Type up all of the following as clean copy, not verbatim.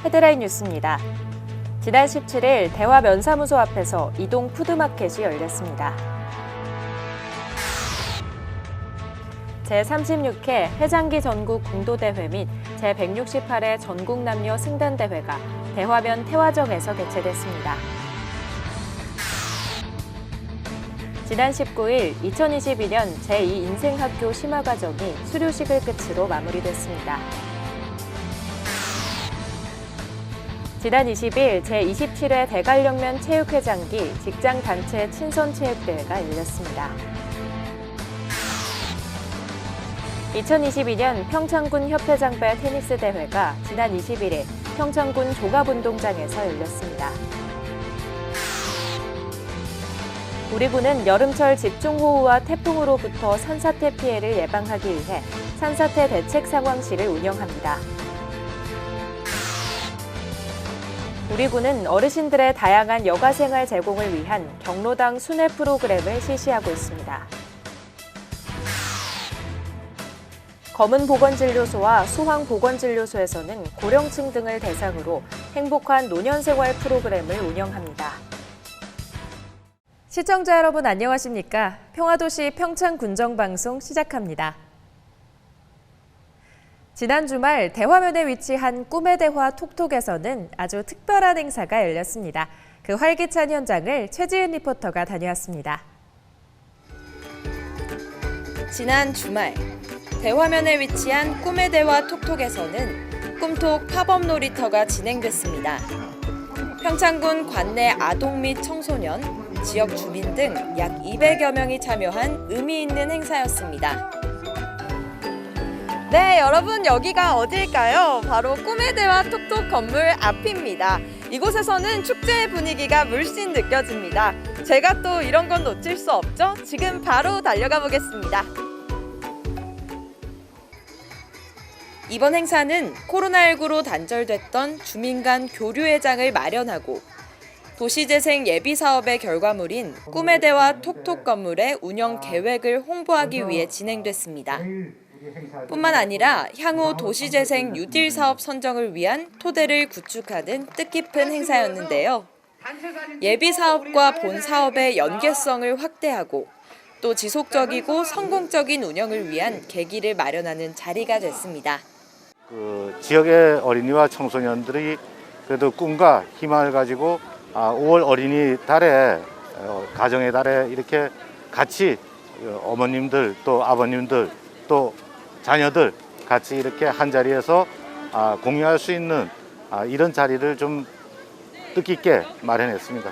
헤드라인 뉴스입니다. 지난 17일 대화면사무소 앞에서 이동 푸드마켓이 열렸습니다. 제36회 해장기 전국 궁도대회 및 제168회 전국 남녀 승단대회가 대화면 태화정에서 개최됐습니다. 지난 19일 2022년 제2인생학교 심화과정이 수료식을 끝으로 마무리됐습니다. 지난 20일 제27회 대관령면 체육회장기 직장단체 친선체육대회가 열렸습니다. 2022년 평창군 협회장배 테니스 대회가 지난 21일 평창군 종합운동장에서 열렸습니다. 우리 군은 여름철 집중호우와 태풍으로부터 산사태 피해를 예방하기 위해 산사태 대책 상황실을 운영합니다. 우리 군은 어르신들의 다양한 여가생활 제공을 위한 경로당 순회 프로그램을 실시하고 있습니다. 검은보건진료소와 소황보건진료소에서는 고령층 등을 대상으로 행복한 노년생활 프로그램을 운영합니다. 시청자 여러분 안녕하십니까? 평화도시 평창군정방송 시작합니다. 지난 주말 대화면에 위치한 꿈의 대화 톡톡에서는 아주 특별한 행사가 열렸습니다. 그 활기찬 현장을 최지은 리포터가 다녀왔습니다. 지난 주말 대화면에 위치한 꿈의 대화 톡톡에서는 꿈톡 팝업 놀이터가 진행됐습니다. 평창군 관내 아동 및 청소년, 지역 주민 등 약 200여 명이 참여한 의미 있는 행사였습니다. 네, 여러분 여기가 어딜까요? 바로 꿈의 대화 톡톡 건물 앞입니다. 이곳에서는 축제의 분위기가 물씬 느껴집니다. 제가 또 이런 건 놓칠 수 없죠? 지금 바로 달려가 보겠습니다. 이번 행사는 코로나19로 단절됐던 주민 간 교류회장을 마련하고 도시재생 예비사업의 결과물인 꿈의 대화 톡톡 건물의 운영 계획을 홍보하기 위해 진행됐습니다. 뿐만 아니라 향후 도시재생 뉴딜 사업 선정을 위한 토대를 구축하는 뜻깊은 행사였는데요. 예비사업과 본 사업의 연계성을 확대하고 또 지속적이고 성공적인 운영을 위한 계기를 마련하는 자리가 됐습니다. 지역의 어린이와 청소년들이 그래도 꿈과 희망을 가지고 5월 어린이 달에 가정의 달에 이렇게 같이 어머님들 또 아버님들 또 자녀들 같이 이렇게 한 자리에서 공유할 수 있는 이런 자리를 좀 뜻깊게 마련했습니다.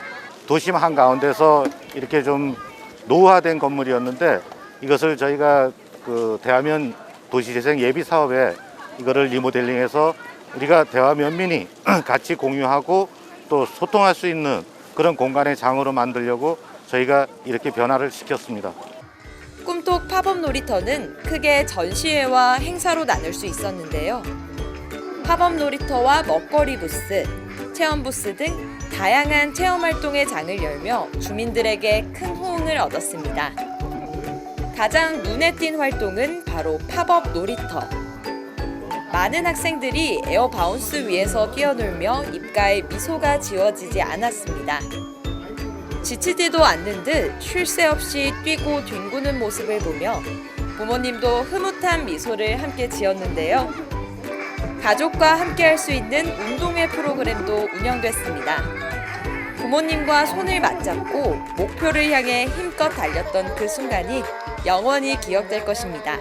도심 한가운데서 이렇게 좀 노후화된 건물이었는데 이것을 저희가 대화면 도시재생 예비 사업에 이거를 리모델링해서 우리가 대화면민이 같이 공유하고 또 소통할 수 있는 그런 공간의 장으로 만들려고 저희가 이렇게 변화를 시켰습니다. 꿈톡 팝업 놀이터는 크게 전시회와 행사로 나눌 수 있었는데요. 팝업 놀이터와 먹거리 부스, 체험 부스 등 다양한 체험 활동의 장을 열며 주민들에게 큰 호응을 얻었습니다. 가장 눈에 띈 활동은 바로 팝업 놀이터. 많은 학생들이 에어 바운스 위에서 뛰어놀며 입가에 미소가 지워지지 않았습니다. 지치지도 않는 듯 쉴 새 없이 뛰고 뒹구는 모습을 보며 부모님도 흐뭇한 미소를 함께 지었는데요. 가족과 함께 할 수 있는 운동회 프로그램도 운영됐습니다. 부모님과 손을 맞잡고 목표를 향해 힘껏 달렸던 그 순간이 영원히 기억될 것입니다.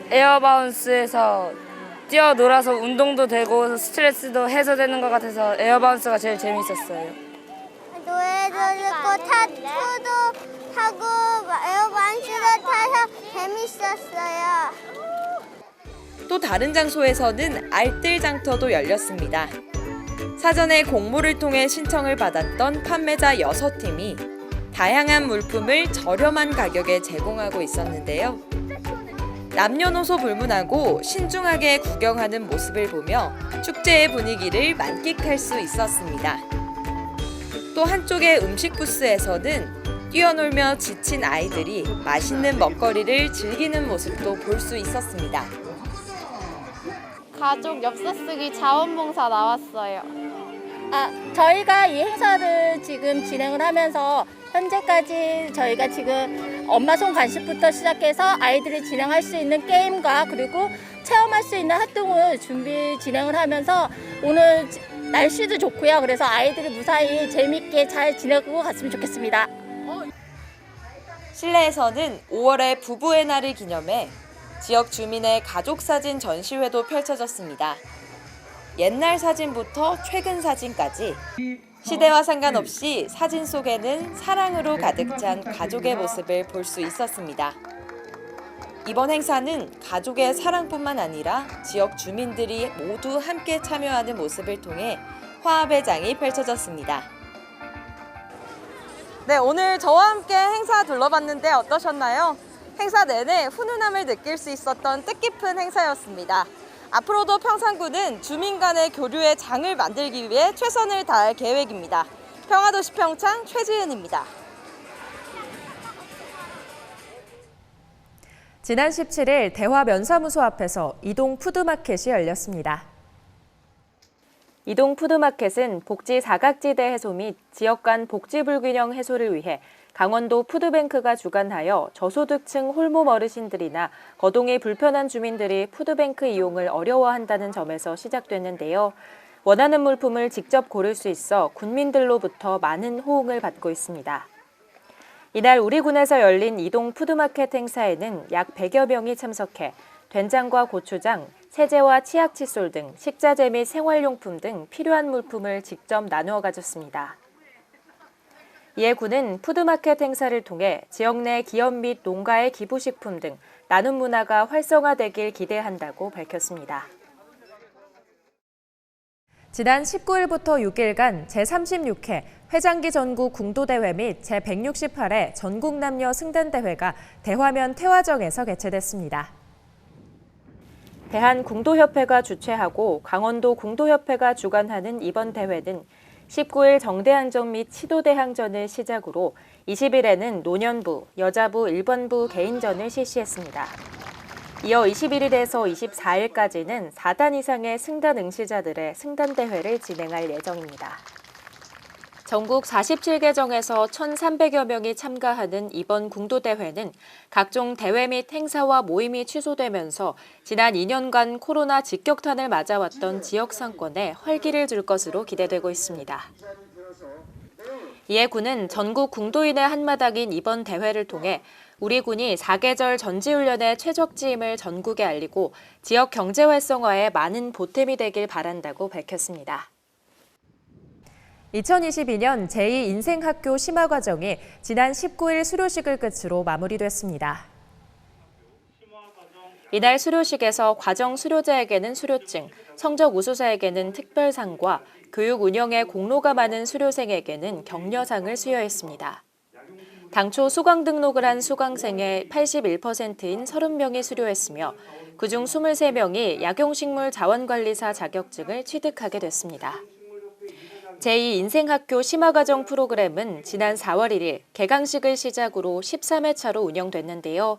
에어바운스에서 뛰어놀아서 운동도 되고 스트레스도 해소되는 것 같아서 에어바운스가 제일 재밌었어요. 노래도 듣고 타투도 하고 에어바운스도 타서 재밌었어요. 또 다른 장소에서는 알뜰장터도 열렸습니다. 사전에 공모를 통해 신청을 받았던 판매자 6팀이 다양한 물품을 저렴한 가격에 제공하고 있었는데요. 남녀노소 불문하고 신중하게 구경하는 모습을 보며 축제의 분위기를 만끽할 수 있었습니다. 또 한쪽의 음식 부스에서는 뛰어놀며 지친 아이들이 맛있는 먹거리를 즐기는 모습도 볼 수 있었습니다. 가족 엽서 쓰기 자원봉사 나왔어요. 저희가 이 행사를 지금 진행을 하면서 현재까지 저희가 지금 엄마 손 간식부터 시작해서 아이들이 진행할 수 있는 게임과 그리고 체험할 수 있는 활동을 진행을 하면서 오늘 날씨도 좋고요. 그래서 아이들이 무사히 재밌게 잘 지내고 갔으면 좋겠습니다. 실내에서는 5월의 부부의 날을 기념해 지역 주민의 가족 사진 전시회도 펼쳐졌습니다. 옛날 사진부터 최근 사진까지 시대와 상관없이 사진 속에는 사랑으로 가득 찬 가족의 모습을 볼 수 있었습니다. 이번 행사는 가족의 사랑뿐만 아니라 지역 주민들이 모두 함께 참여하는 모습을 통해 화합의 장이 펼쳐졌습니다. 네, 오늘 저와 함께 행사 둘러봤는데 어떠셨나요? 행사 내내 훈훈함을 느낄 수 있었던 뜻깊은 행사였습니다. 앞으로도 평창군은 주민 간의 교류의 장을 만들기 위해 최선을 다할 계획입니다. 평화도시 평창 최지은입니다. 지난 17일 대화 면사무소 앞에서 이동 푸드마켓이 열렸습니다. 이동 푸드마켓은 복지 사각지대 해소 및 지역 간 복지 불균형 해소를 위해 강원도 푸드뱅크가 주관하여 저소득층 홀몸 어르신들이나 거동이 불편한 주민들이 푸드뱅크 이용을 어려워한다는 점에서 시작됐는데요. 원하는 물품을 직접 고를 수 있어 군민들로부터 많은 호응을 받고 있습니다. 이날 우리 군에서 열린 이동 푸드마켓 행사에는 약 100여 명이 참석해 된장과 고추장, 세제와 치약 칫솔 등 식자재 및 생활용품 등 필요한 물품을 직접 나누어 가졌습니다. 이에 군은 푸드마켓 행사를 통해 지역 내 기업 및 농가의 기부식품 등 나눔 문화가 활성화되길 기대한다고 밝혔습니다. 지난 19일부터 6일간 제36회 회장기 전국 궁도대회 및 제168회 전국 남녀 승단대회가 대화면 태화정에서 개최됐습니다. 대한궁도협회가 주최하고 강원도 궁도협회가 주관하는 이번 대회는 19일 정대항전 및 치도대항전을 시작으로 20일에는 노년부, 여자부 1번부 개인전을 실시했습니다. 이어 21일에서 24일까지는 4단 이상의 승단 응시자들의 승단대회를 진행할 예정입니다. 전국 47개정에서 1,300여 명이 참가하는 이번 궁도대회는 각종 대회 및 행사와 모임이 취소되면서 지난 2년간 코로나 직격탄을 맞아왔던 지역 상권에 활기를 줄 것으로 기대되고 있습니다. 이에 군은 전국 궁도인의 한마당인 이번 대회를 통해 우리 군이 4계절 전지훈련의 최적지임을 전국에 알리고 지역 경제 활성화에 많은 보탬이 되길 바란다고 밝혔습니다. 2022년 제2인생학교 심화과정이 지난 19일 수료식을 끝으로 마무리됐습니다. 이날 수료식에서 과정 수료자에게는 수료증, 성적 우수자에게는 특별상과 교육 운영에 공로가 많은 수료생에게는 격려상을 수여했습니다. 당초 수강 등록을 한 수강생의 81%인 30명이 수료했으며 그중 23명이 약용식물 자원관리사 자격증을 취득하게 됐습니다. 제2인생학교 심화과정 프로그램은 지난 4월 1일 개강식을 시작으로 13회차로 운영됐는데요.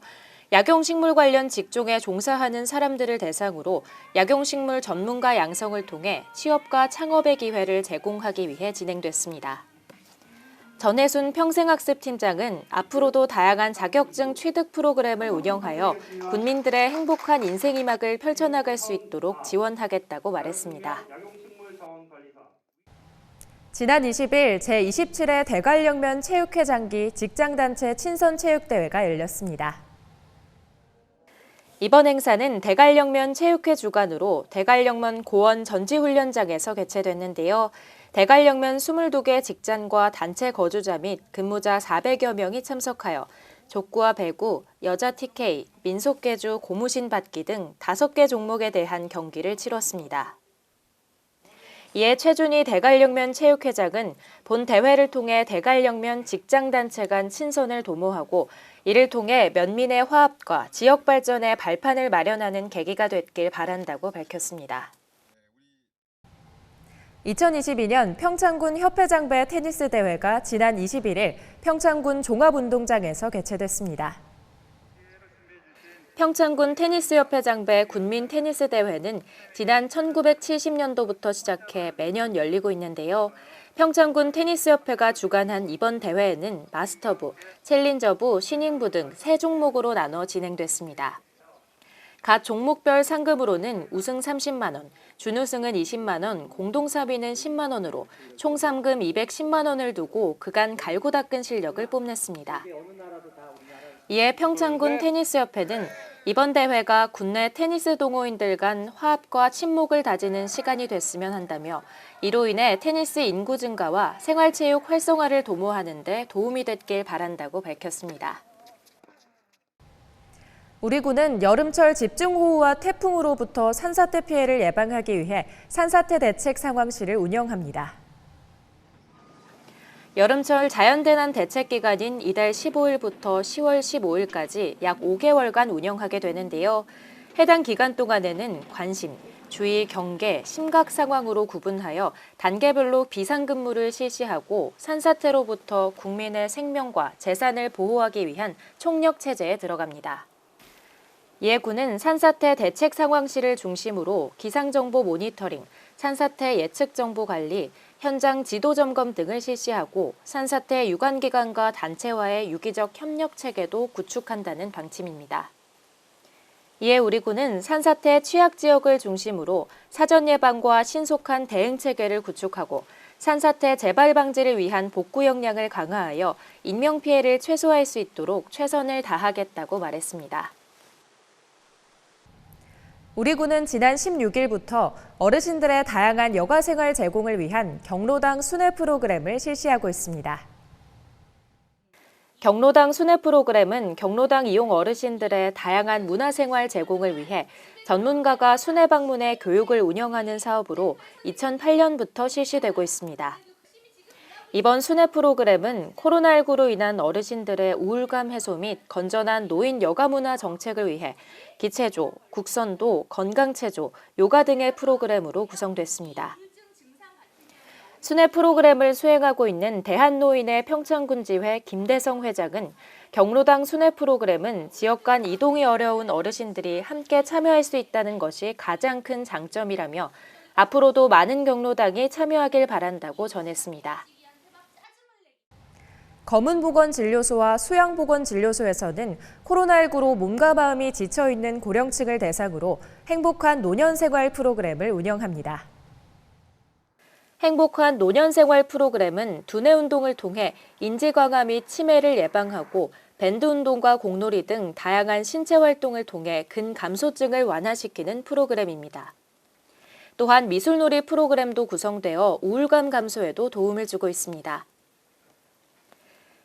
약용식물 관련 직종에 종사하는 사람들을 대상으로 약용식물 전문가 양성을 통해 취업과 창업의 기회를 제공하기 위해 진행됐습니다. 전혜순 평생학습팀장은 앞으로도 다양한 자격증 취득 프로그램을 운영하여 군민들의 행복한 인생 이막을 펼쳐나갈 수 있도록 지원하겠다고 말했습니다. 지난 20일 제27회 대관령면 체육회 장기 직장단체 친선체육대회가 열렸습니다. 이번 행사는 대관령면 체육회 주관으로 대관령면 고원 전지훈련장에서 개최됐는데요. 대관령면 22개 직장과 단체 거주자 및 근무자 400여 명이 참석하여 족구와 배구, 여자 TK, 민속개주 고무신 받기 등 5개 종목에 대한 경기를 치렀습니다. 이에 최준희 대관령면 체육회장은 본 대회를 통해 대관령면 직장단체 간 친선을 도모하고 이를 통해 면민의 화합과 지역 발전의 발판을 마련하는 계기가 됐길 바란다고 밝혔습니다. 2022년 평창군 협회장배 테니스 대회가 지난 21일 평창군 종합운동장에서 개최됐습니다. 평창군 테니스협회장배 군민 테니스 대회는 지난 1970년도부터 시작해 매년 열리고 있는데요. 평창군 테니스협회가 주관한 이번 대회에는 마스터부, 챌린저부, 신인부 등 3종목으로 나눠 진행됐습니다. 각 종목별 상금으로는 우승 30만 원, 준우승은 20만 원, 공동사비는 10만 원으로 총 상금 210만 원을 두고 그간 갈고 닦은 실력을 뽐냈습니다. 이에 평창군 테니스협회는 이번 대회가 국내 테니스 동호인들 간 화합과 친목을 다지는 시간이 됐으면 한다며 이로 인해 테니스 인구 증가와 생활체육 활성화를 도모하는 데 도움이 됐길 바란다고 밝혔습니다. 우리 군은 여름철 집중호우와 태풍으로부터 산사태 피해를 예방하기 위해 산사태 대책 상황실을 운영합니다. 여름철 자연재난 대책 기간인 이달 15일부터 10월 15일까지 약 5개월간 운영하게 되는데요. 해당 기간 동안에는 관심, 주의, 경계, 심각 상황으로 구분하여 단계별로 비상근무를 실시하고 산사태로부터 국민의 생명과 재산을 보호하기 위한 총력 체제에 들어갑니다. 이에 군은 산사태 대책 상황실을 중심으로 기상정보 모니터링, 산사태 예측정보 관리, 현장 지도 점검 등을 실시하고 산사태 유관기관과 단체와의 유기적 협력 체계도 구축한다는 방침입니다. 이에 우리 군은 산사태 취약 지역을 중심으로 사전 예방과 신속한 대응 체계를 구축하고 산사태 재발 방지를 위한 복구 역량을 강화하여 인명 피해를 최소화할 수 있도록 최선을 다하겠다고 말했습니다. 우리 군은 지난 16일부터 어르신들의 다양한 여가생활 제공을 위한 경로당 순회 프로그램을 실시하고 있습니다. 경로당 순회 프로그램은 경로당 이용 어르신들의 다양한 문화생활 제공을 위해 전문가가 순회 방문해 교육을 운영하는 사업으로 2008년부터 실시되고 있습니다. 이번 순회 프로그램은 코로나19로 인한 어르신들의 우울감 해소 및 건전한 노인 여가문화 정책을 위해 기체조, 국선도, 건강체조, 요가 등의 프로그램으로 구성됐습니다. 순회 프로그램을 수행하고 있는 대한노인의 평창군지회 김대성 회장은 경로당 순회 프로그램은 지역 간 이동이 어려운 어르신들이 함께 참여할 수 있다는 것이 가장 큰 장점이라며 앞으로도 많은 경로당이 참여하길 바란다고 전했습니다. 검은보건진료소와 수양보건진료소에서는 코로나19로 몸과 마음이 지쳐있는 고령층을 대상으로 행복한 노년생활 프로그램을 운영합니다. 행복한 노년생활 프로그램은 두뇌 운동을 통해 인지 강화 및 치매를 예방하고 밴드 운동과 공놀이 등 다양한 신체 활동을 통해 근감소증을 완화시키는 프로그램입니다. 또한 미술놀이 프로그램도 구성되어 우울감 감소에도 도움을 주고 있습니다.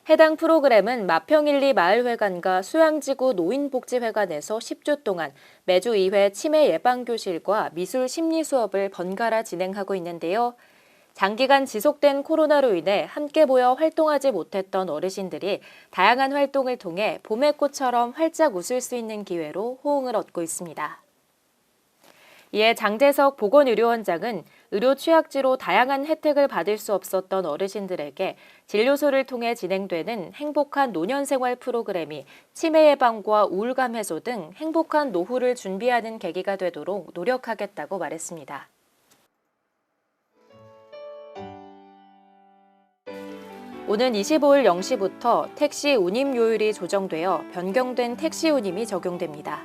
해당 프로그램은 마평1, 2 마을회관과 수양지구 노인복지회관에서 10주 동안 매주 2회 치매 예방교실과 미술 심리 수업을 번갈아 진행하고 있는데요. 장기간 지속된 코로나로 인해 함께 모여 활동하지 못했던 어르신들이 다양한 활동을 통해 봄의 꽃처럼 활짝 웃을 수 있는 기회로 호응을 얻고 있습니다. 이에 장재석 보건의료원장은 의료 취약지로 다양한 혜택을 받을 수 없었던 어르신들에게 진료소를 통해 진행되는 행복한 노년생활 프로그램이 치매 예방과 우울감 해소 등 행복한 노후를 준비하는 계기가 되도록 노력하겠다고 말했습니다. 오는 25일 0시부터 택시 운임 요율이 조정되어 변경된 택시 운임이 적용됩니다.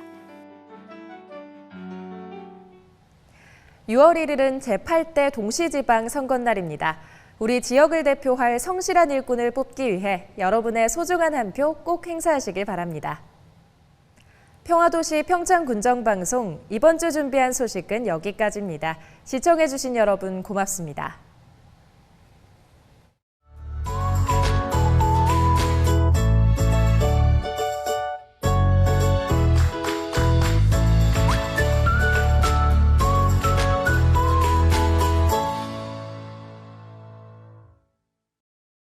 6월 1일은 제8대 동시지방 선거날입니다. 우리 지역을 대표할 성실한 일꾼을 뽑기 위해 여러분의 소중한 한 표 꼭 행사하시길 바랍니다. 평화도시 평창군정방송 이번 주 준비한 소식은 여기까지입니다. 시청해주신 여러분 고맙습니다.